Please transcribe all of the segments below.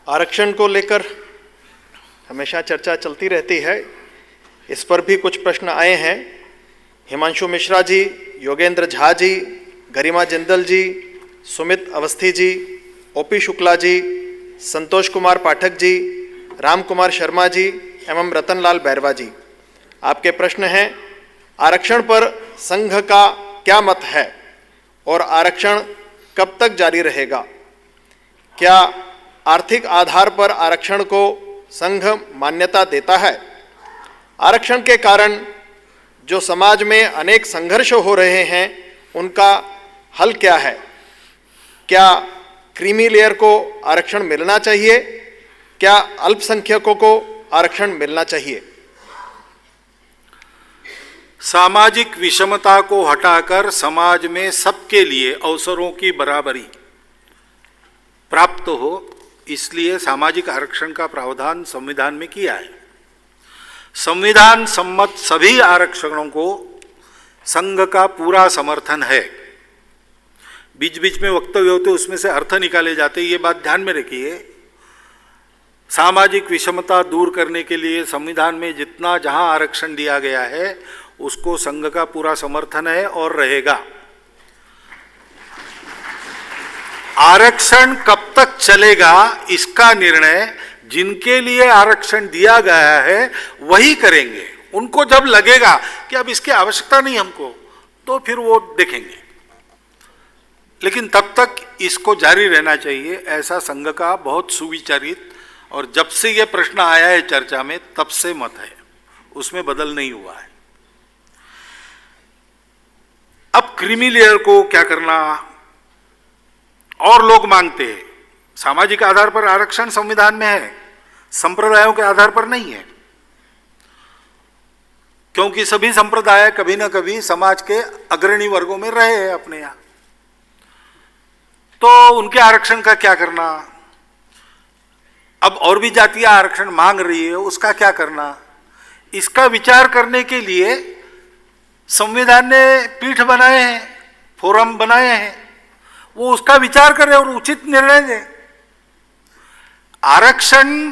आरक्षण को लेकर हमेशा चर्चा चलती रहती है। इस पर भी कुछ प्रश्न आए हैं। हिमांशु मिश्रा जी, योगेंद्र झा जी, गरिमा जिंदल जी, सुमित अवस्थी जी, ओपी शुक्ला जी, संतोष कुमार पाठक जी, राम कुमार शर्मा जी एवं रतनलाल बैरवा जी। आपके प्रश्न हैं, आरक्षण पर संघ का क्या मत है और आरक्षण कब तक जारी रहेगा? क्या आर्थिक आधार पर आरक्षण को संघ मान्यता देता है? आरक्षण के कारण जो समाज में अनेक संघर्ष हो रहे हैं, उनका हल क्या है? क्या क्रीमी लेयर को आरक्षण मिलना चाहिए? क्या अल्पसंख्यकों को आरक्षण मिलना चाहिए? सामाजिक विषमता को हटाकर समाज में सबके लिए अवसरों की बराबरी प्राप्त हो, इसलिए सामाजिक आरक्षण का प्रावधान संविधान में किया है। संविधान सम्मत सभी आरक्षणों को संघ का पूरा समर्थन है। बीच बीच में वक्तव्य होते उसमें से अर्थ निकाले जाते, ये बात ध्यान में रखिए। सामाजिक विषमता दूर करने के लिए संविधान में जितना जहां आरक्षण दिया गया है उसको संघ का पूरा समर्थन है और रहेगा। आरक्षण कब तक चलेगा इसका निर्णय जिनके लिए आरक्षण दिया गया है वही करेंगे। उनको जब लगेगा कि अब इसकी आवश्यकता नहीं हमको, तो फिर वो देखेंगे, लेकिन तब तक इसको जारी रहना चाहिए, ऐसा संघ का बहुत सुविचारित और जब से ये प्रश्न आया है चर्चा में तब से मत है, उसमें बदल नहीं हुआ है। अब क्रीमी लेयर को क्या करना? और लोग मांगते हैं सामाजिक आधार पर आरक्षण संविधान में है, संप्रदायों के आधार पर नहीं है, क्योंकि सभी संप्रदाय कभी ना कभी समाज के अग्रणी वर्गों में रहे हैं अपने यहां, तो उनके आरक्षण का क्या करना? अब और भी जातियां आरक्षण मांग रही है, उसका क्या करना? इसका विचार करने के लिए संविधान ने पीठ बनाए हैं, फोरम बनाए हैं, वो उसका विचार करें और उचित निर्णय दें। आरक्षण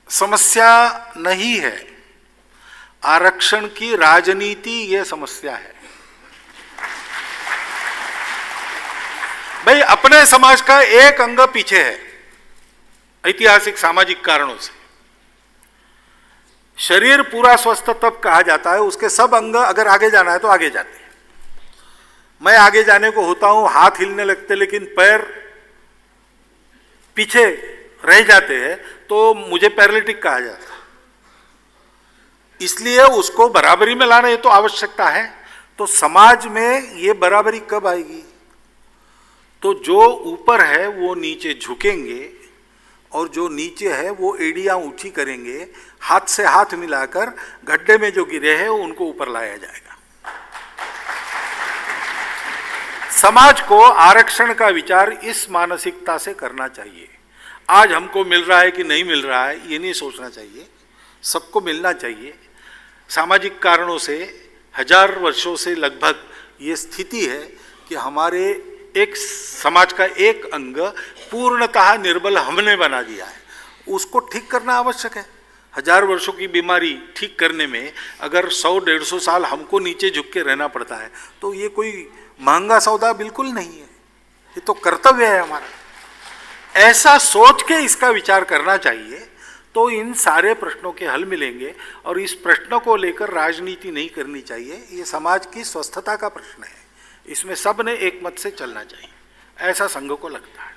समस्या नहीं है, आरक्षण की राजनीति ये समस्या है। भाई, अपने समाज का एक अंग पीछे है ऐतिहासिक सामाजिक कारणों से। शरीर पूरा स्वस्थ तब कहा जाता है, उसके सब अंग अगर आगे जाना है तो आगे जाते हैं। मैं आगे जाने को होता हूं, हाथ हिलने लगते लेकिन पैर पीछे रह जाते हैं, तो मुझे पैरालिटिक कहा जाता है। इसलिए उसको बराबरी में लाना ये तो आवश्यकता है। तो समाज में ये बराबरी कब आएगी? तो जो ऊपर है वो नीचे झुकेंगे और जो नीचे है वो एड़ियां ऊंची करेंगे, हाथ से हाथ मिलाकर गड्ढे में जो गिरे हैं उनको ऊपर लाया जाएगा। समाज को आरक्षण का विचार इस मानसिकता से करना चाहिए। आज हमको मिल रहा है कि नहीं मिल रहा है ये नहीं सोचना चाहिए, सबको मिलना चाहिए। सामाजिक कारणों से हजार वर्षों से लगभग ये स्थिति है कि हमारे एक समाज का एक अंग पूर्णतः निर्बल हमने बना दिया है, उसको ठीक करना आवश्यक है। हजार वर्षों की बीमारी ठीक करने में अगर 100-150 साल हमको नीचे झुक के रहना पड़ता है तो ये कोई महंगा सौदा बिल्कुल नहीं है, ये तो कर्तव्य है हमारा। ऐसा सोच के इसका विचार करना चाहिए, तो इन सारे प्रश्नों के हल मिलेंगे। और इस प्रश्नों को लेकर राजनीति नहीं करनी चाहिए, ये समाज की स्वस्थता का प्रश्न है, इसमें सब ने एक मत से चलना चाहिए, ऐसा संघ को लगता है।